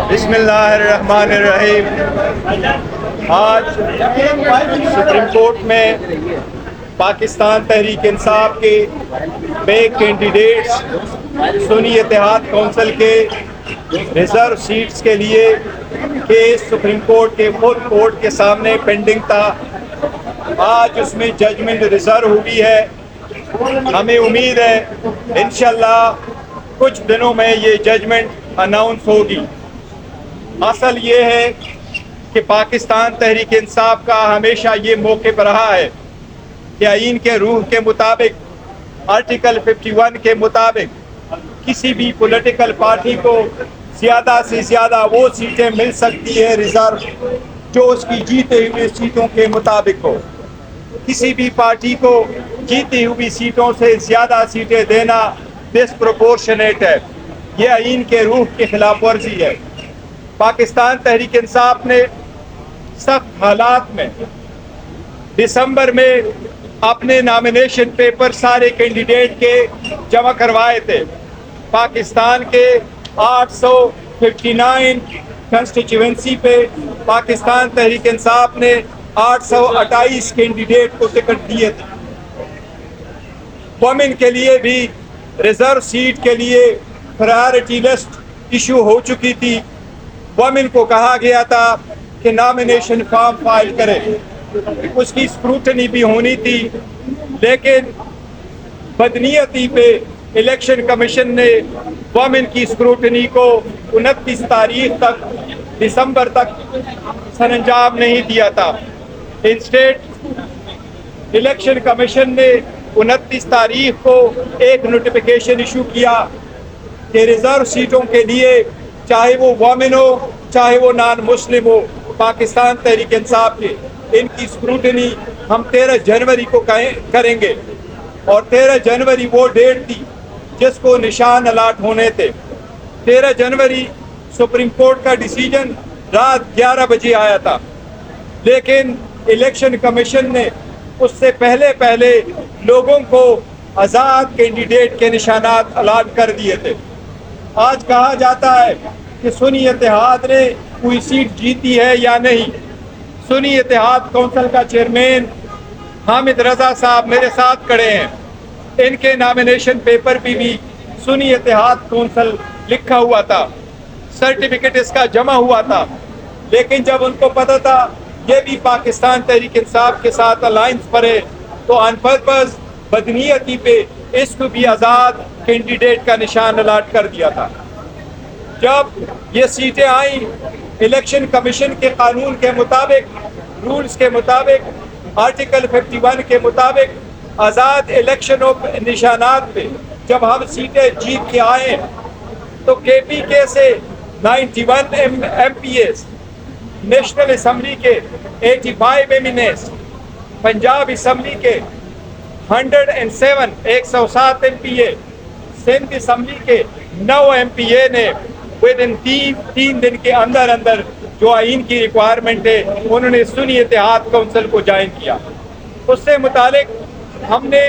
بسم اللہ الرحمن الرحیم۔ آج سپریم کورٹ میں پاکستان تحریک انصاف کے بے کینڈیڈیٹس سنی اتحاد کونسل کے ریزرو سیٹس کے لیے کیس سپریم کورٹ کے فل کورٹ کے سامنے پینڈنگ تھا۔ آج اس میں ججمنٹ ریزرو ہوئی ہے۔ ہمیں امید ہے انشاءاللہ کچھ دنوں میں یہ ججمنٹ اناؤنس ہوگی۔ اصل یہ ہے کہ پاکستان تحریک انصاف کا ہمیشہ یہ موقف رہا ہے کہ آئین کے روح کے مطابق آرٹیکل 51 کے مطابق کسی بھی پولیٹیکل پارٹی کو زیادہ سے زیادہ وہ سیٹیں مل سکتی ہے ریزرو جو اس کی جیتے ہوئے سیٹوں کے مطابق ہو۔ کسی بھی پارٹی کو جیتی ہوئی سیٹوں سے زیادہ سیٹیں دینا ڈسپروپورشنیٹ ہے۔ یہ آئین کے روح کی خلاف ورزی ہے۔ پاکستان تحریک انصاف نے سخت حالات میں دسمبر میں اپنے نامینیشن پیپر سارے کینڈیڈیٹ کے جمع کروائے تھے۔ پاکستان کے 859 کنسٹیچوئنسی پہ پاکستان تحریک انصاف نے 828 کینڈیڈیٹ کو ٹکٹ دیے تھے۔ وومن کے لیے بھی ریزرو سیٹ کے لیے پرائیورٹی لسٹ ایشو ہو چکی تھی۔ وومن کو کہا گیا تھا کہ نامینیشن فارم فائل کرے، اس کی اسکروٹنی بھی ہونی تھی، لیکن بدنیتی پہ الیکشن کمیشن نے وومن کی اسکروٹنی کو 29 تاریخ تک دسمبر تک سر انجام نہیں دیا تھا۔ انسٹیٹ الیکشن کمیشن نے 29 تاریخ کو ایک نوٹیفیکیشن ایشو کیا کہ ریزرو سیٹوں کے لیے چاہے وہ وومن ہو چاہے وہ نان مسلم ہو، پاکستان تحریک انصاف کے ان کی اسکروٹنی ہم 13 جنوری کو کریں گے، اور 13 جنوری وہ ڈیٹ تھی جس کو نشان الاٹ ہونے تھے۔ 13 جنوری سپریم کورٹ کا ڈیسیجن رات 11 بجے آیا تھا، لیکن الیکشن کمیشن نے اس سے پہلے لوگوں کو آزاد کینڈیڈیٹ کے نشانات الاٹ کر دیے تھے۔ آج کہا جاتا ہے کہ سنی اتحاد نے کوئی سیٹ جیتی ہے یا نہیں۔ سنی اتحاد کونسل کا چیئرمین حامد رضا صاحب میرے ساتھ کھڑے ہیں، ان کے نامینیشن پیپر پہ بھی سنی اتحاد کونسل لکھا ہوا تھا، سرٹیفکیٹ اس کا جمع ہوا تھا، لیکن جب ان کو پتا تھا یہ بھی پاکستان تحریک انصاف کے ساتھ الائنس پر ہے تو آن پرپز بدنیتی پہ اس کو بھی آزاد کینڈیڈیٹ کا نشان الاٹ کر دیا تھا۔ جب یہ سیٹیں آئیں الیکشن کمیشن کے قانون کے مطابق، رولز کے مطابق، آرٹیکل 51 کے مطابق آزاد الیکشن نشانات پہ جب ہم سیٹیں جیت کے آئے تو کے پی کے سے 91 MPAs, national assembly کے 85 MNAs, Punjab assembly کے 107 MPA, Sindh assembly کے 9 ایم پی اے نے ودن 3 دن کے اندر جو آئین کی ریکوائرمنٹ ہے انہوں نے سنی اتحاد کونسل کو جوائن کیا۔ اس سے متعلق ہم نے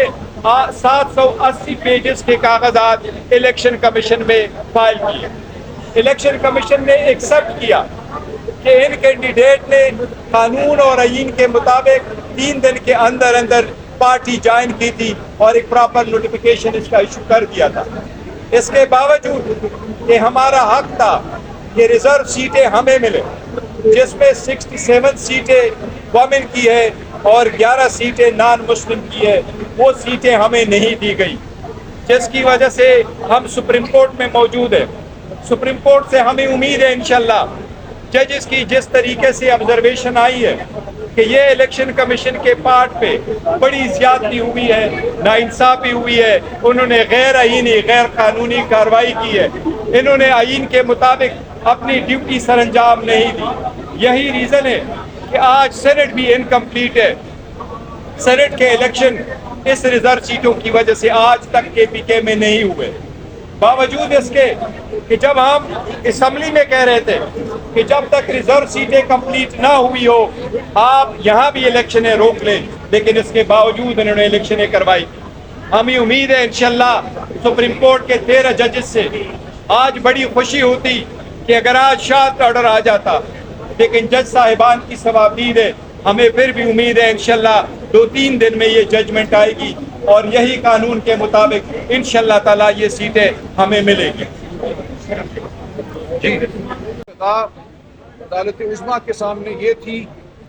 780 پیجز کے کاغذات الیکشن کمیشن میں فائل کیے۔ الیکشن کمیشن نے ایکسپٹ کیا کہ ان کینڈیڈیٹ نے قانون اور آئین کے مطابق 3 دن کے اندر پارٹی جوائن کی تھی اور ایک پراپر نوٹیفیکیشن اس کا ایشو کر دیا تھا۔ اس کے باوجود کہ ہمارا حق تھا کہ ریزرو سیٹیں ہمیں ملے، جس میں 67 سیٹیں وومن کی ہے اور 11 سیٹیں نان مسلم کی ہے، وہ سیٹیں ہمیں نہیں دی گئی، جس کی وجہ سے ہم سپریم کورٹ میں موجود ہیں۔ سپریم کورٹ سے ہمیں امید ہے انشاءاللہ ججز کی جس طریقے سے آبزرویشن آئی ہے کہ یہ الیکشن کمیشن کے پارٹ پہ بڑی زیادتی ہوئی ہے، ناانصافی ہوئی ہے، انہوں نے غیر آئینی غیر قانونی کارروائی کی ہے، انہوں نے آئین کے مطابق اپنی ڈیوٹی سر انجام نہیں دی۔ یہی ریزن ہے کہ آج سینٹ بھی انکمپلیٹ ہے۔ سینٹ کے الیکشن اس ریزرو سیٹوں کی وجہ سے آج تک کے پی کے میں نہیں ہوئے، باوجود اس کے کہ جب ہم اسمبلی میں کہہ رہے تھے کہ جب تک ریزرو سیٹیں کمپلیٹ نہ ہوئی ہو آپ یہاں بھی الیکشنیں روک لیں، لیکن اس کے باوجود انہوں نے الیکشنیں کروائی۔ ہمیں امید ہے انشاءاللہ سپریم کورٹ کے 13 ججز سے آج بڑی خوشی ہوتی کہ اگر آج شاد کا آرڈر آ جاتا، لیکن جج صاحبان کی ثوابدید ہے، ہمیں پھر بھی امید ہے انشاءاللہ 2-3 دن میں یہ ججمنٹ آئے گی اور یہی قانون کے مطابق انشاءاللہ تعالیٰ یہ سیٹیں ہمیں ملے گی۔ جی عدالت عظمیٰ کے سامنے یہ تھی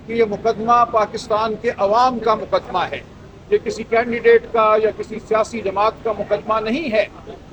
کہ یہ مقدمہ پاکستان کے عوام کا مقدمہ ہے، یہ کسی کینڈیڈیٹ کا یا کسی سیاسی جماعت کا مقدمہ نہیں ہے۔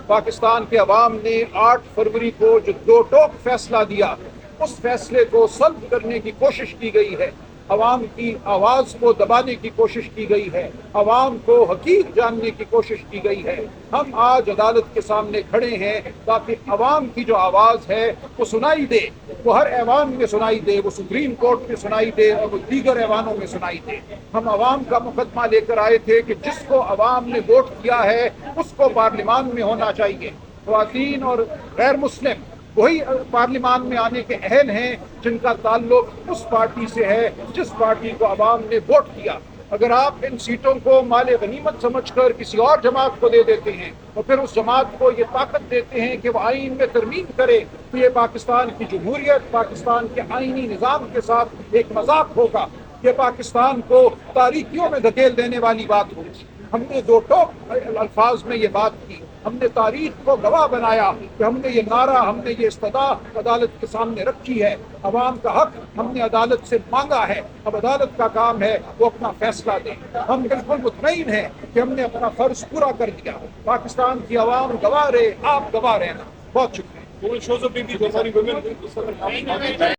پاکستان کے عوام نے 8 فروری کو جو 2 ٹوک فیصلہ دیا، اس فیصلے کو سلب کرنے کی کوشش کی گئی ہے، عوام کی آواز کو دبانے کی کوشش کی گئی ہے، عوام کو حقیق جاننے کی کوشش کی گئی ہے۔ ہم آج عدالت کے سامنے کھڑے ہیں تاکہ عوام کی جو آواز ہے وہ سنائی دے، وہ ہر ایوان میں سنائی دے، وہ سپریم کورٹ میں سنائی دے اور وہ دیگر ایوانوں میں سنائی دے۔ ہم عوام کا مقدمہ لے کر آئے تھے کہ جس کو عوام نے ووٹ کیا ہے اس کو پارلیمان میں ہونا چاہیے۔ خواتین اور غیر مسلم وہی پارلیمان میں آنے کے اہل ہیں جن کا تعلق اس پارٹی سے ہے جس پارٹی کو عوام نے ووٹ کیا۔ اگر آپ ان سیٹوں کو مال غنیمت سمجھ کر کسی اور جماعت کو دے دیتے ہیں اور پھر اس جماعت کو یہ طاقت دیتے ہیں کہ وہ آئین میں ترمیم کرے تو یہ پاکستان کی جمہوریت، پاکستان کے آئینی نظام کے ساتھ ایک مذاق ہوگا، یہ پاکستان کو تاریکیوں میں دھکیل دینے والی بات ہوگی۔ ہم نے 2 ٹوک الفاظ میں یہ بات کی، ہم نے تاریخ کو گواہ بنایا کہ ہم نے یہ نعرہ، ہم نے یہ استدعا عدالت کے سامنے رکھی ہے۔ عوام کا حق ہم نے عدالت سے مانگا ہے، اب عدالت کا کام ہے وہ اپنا فیصلہ دے۔ ہم بالکل مطمئن ہیں کہ ہم نے اپنا فرض پورا کر دیا۔ پاکستان کی عوام گواہ رہے، آپ گواہ رہنا۔ بہت شکریہ۔